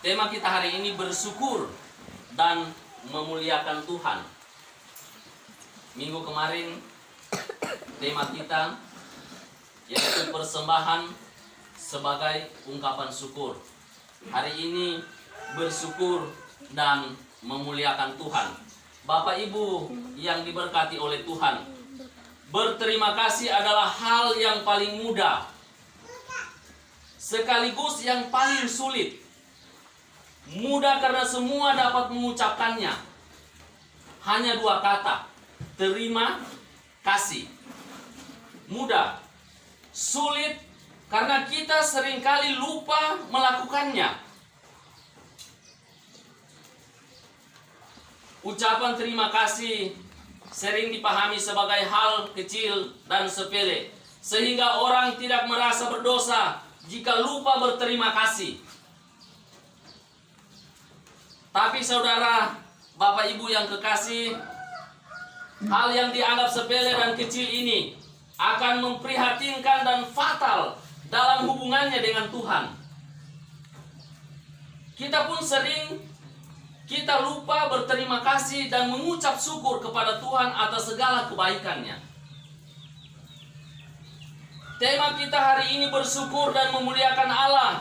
Tema kita hari ini bersyukur dan memuliakan Tuhan. Minggu kemarin tema kita yaitu persembahan sebagai ungkapan syukur. Hari ini bersyukur dan memuliakan Tuhan. Bapak Ibu yang diberkati oleh Tuhan, berterima kasih adalah hal yang paling mudah, sekaligus yang paling sulit. Mudah karena semua dapat mengucapkannya. Hanya dua kata, terima kasih. Mudah. Sulit karena kita seringkali lupa melakukannya. Ucapan terima kasih sering dipahami sebagai hal kecil dan sepele, sehingga orang tidak merasa berdosa jika lupa berterima kasih. Tapi saudara, Bapak Ibu yang kekasih, hal yang dianggap sepele dan kecil ini akan memprihatinkan dan fatal dalam hubungannya dengan Tuhan. Kita pun sering lupa berterima kasih dan mengucap syukur kepada Tuhan atas segala kebaikannya. Tema kita hari ini bersyukur dan memuliakan Allah.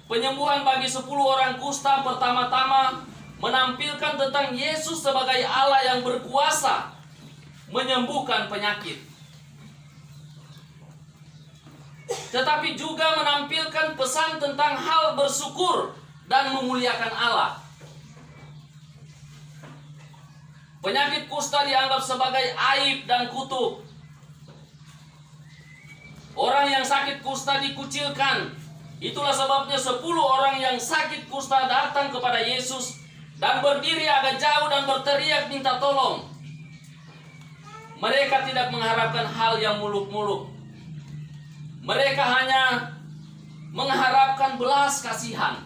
Penyembuhan bagi 10 orang kusta pertama-tama menampilkan tentang Yesus sebagai Allah yang berkuasa menyembuhkan penyakit. Tetapi juga menampilkan pesan tentang hal bersyukur dan memuliakan Allah. Penyakit kusta dianggap sebagai aib dan kutuk. Orang yang sakit kusta dikucilkan. Itulah sebabnya 10 orang yang sakit kusta datang kepada Yesus dan berdiri agak jauh dan berteriak minta tolong. Mereka tidak mengharapkan hal yang muluk-muluk. Mereka hanya mengharapkan belas kasihan.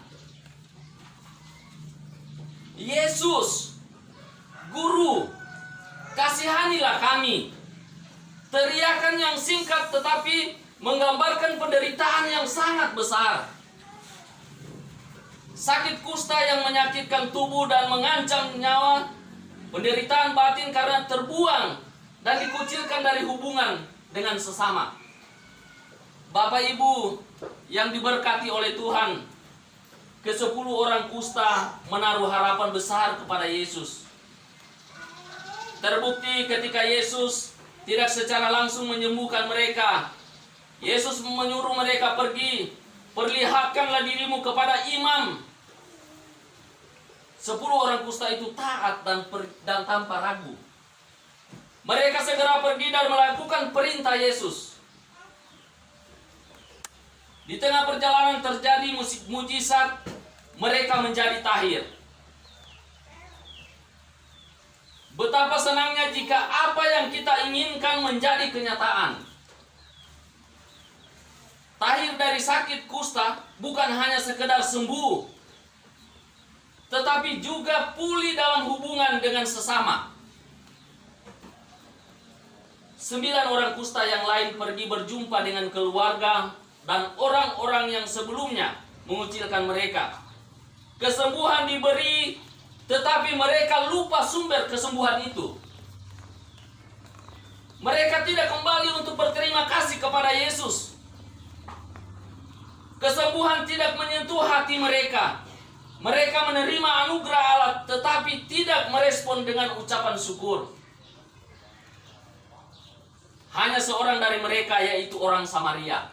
Yesus, Guru, kasihanilah kami. Teriakan yang singkat tetapi menggambarkan penderitaan yang sangat besar. Sakit kusta yang menyakitkan tubuh dan mengancam nyawa, penderitaan batin karena terbuang dan dikucilkan dari hubungan dengan sesama. Bapak Ibu yang diberkati oleh Tuhan, ke-10 orang kusta menaruh harapan besar kepada Yesus. Terbukti ketika Yesus tidak secara langsung menyembuhkan mereka. Yesus menyuruh mereka pergi, perlihatkanlah dirimu kepada imam. 10 orang kusta itu taat dan tanpa ragu. Mereka segera pergi dan melakukan perintah Yesus. Di tengah perjalanan terjadi mujizat, mereka menjadi tahir. Betapa senangnya jika apa yang kita inginkan menjadi kenyataan. Tahir dari sakit kusta bukan hanya sekedar sembuh, tetapi juga pulih dalam hubungan dengan sesama. 9 orang kusta yang lain pergi berjumpa dengan keluarga dan orang-orang yang sebelumnya mengucilkan mereka. Kesembuhan diberi, tetapi mereka lupa sumber kesembuhan itu. Mereka tidak kembali untuk berterima kasih kepada Yesus. Kesembuhan tidak menyentuh hati mereka. Mereka menerima anugerah Allah tetapi tidak merespon dengan ucapan syukur. Hanya seorang dari mereka, yaitu orang Samaria.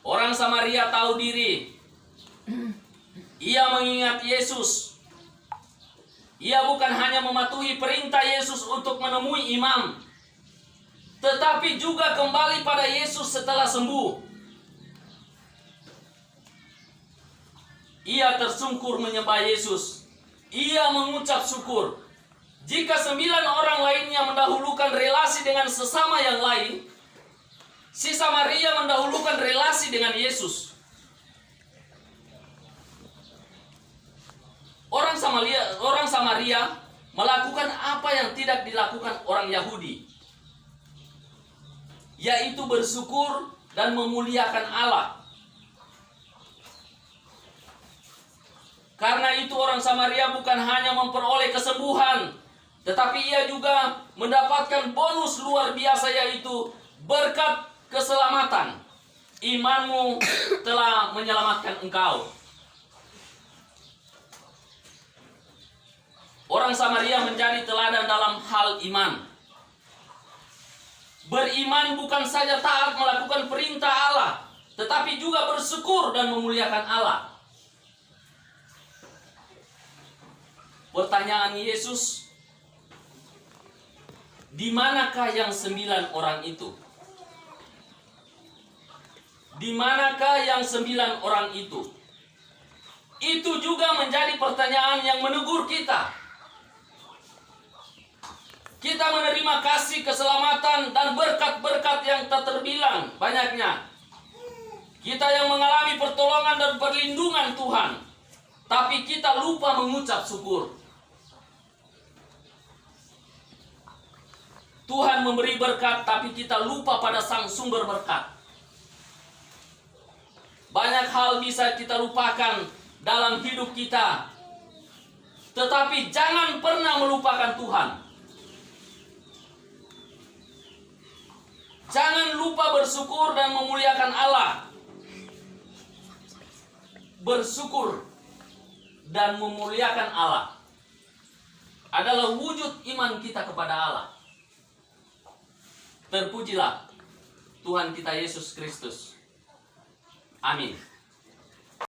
Orang Samaria tahu diri. Ia mengingat Yesus. Ia bukan hanya mematuhi perintah Yesus untuk menemui imam, tetapi juga kembali pada Yesus setelah sembuh. Ia tersungkur menyembah Yesus. Ia mengucap syukur. Jika 9 orang lainnya mendahulukan relasi dengan sesama yang lain, si Samaria mendahulukan relasi dengan Yesus. Orang Samaria melakukan apa yang tidak dilakukan orang Yahudi, yaitu bersyukur dan memuliakan Allah. Karena itu orang Samaria bukan hanya memperoleh kesembuhan, tetapi ia juga mendapatkan bonus luar biasa, yaitu berkat keselamatan. Imanmu telah menyelamatkan engkau. Orang Samaria menjadi teladan dalam hal iman. Beriman bukan saja taat melakukan perintah Allah, tetapi juga bersyukur dan memuliakan Allah. Pertanyaan Yesus, di manakah yang 9 orang itu? Di manakah yang 9 orang itu? Itu juga menjadi pertanyaan yang menegur kita. Kita menerima kasih, keselamatan, dan berkat-berkat yang tak terbilang banyaknya. Kita yang mengalami pertolongan dan perlindungan Tuhan, tapi kita lupa mengucap syukur. Tuhan memberi berkat, tapi kita lupa pada sang sumber berkat. Banyak hal bisa kita lupakan dalam hidup kita, tetapi jangan pernah melupakan Tuhan. Jangan lupa bersyukur dan memuliakan Allah. Bersyukur dan memuliakan Allah adalah wujud iman kita kepada Allah. Terpujilah Tuhan kita Yesus Kristus. Amin.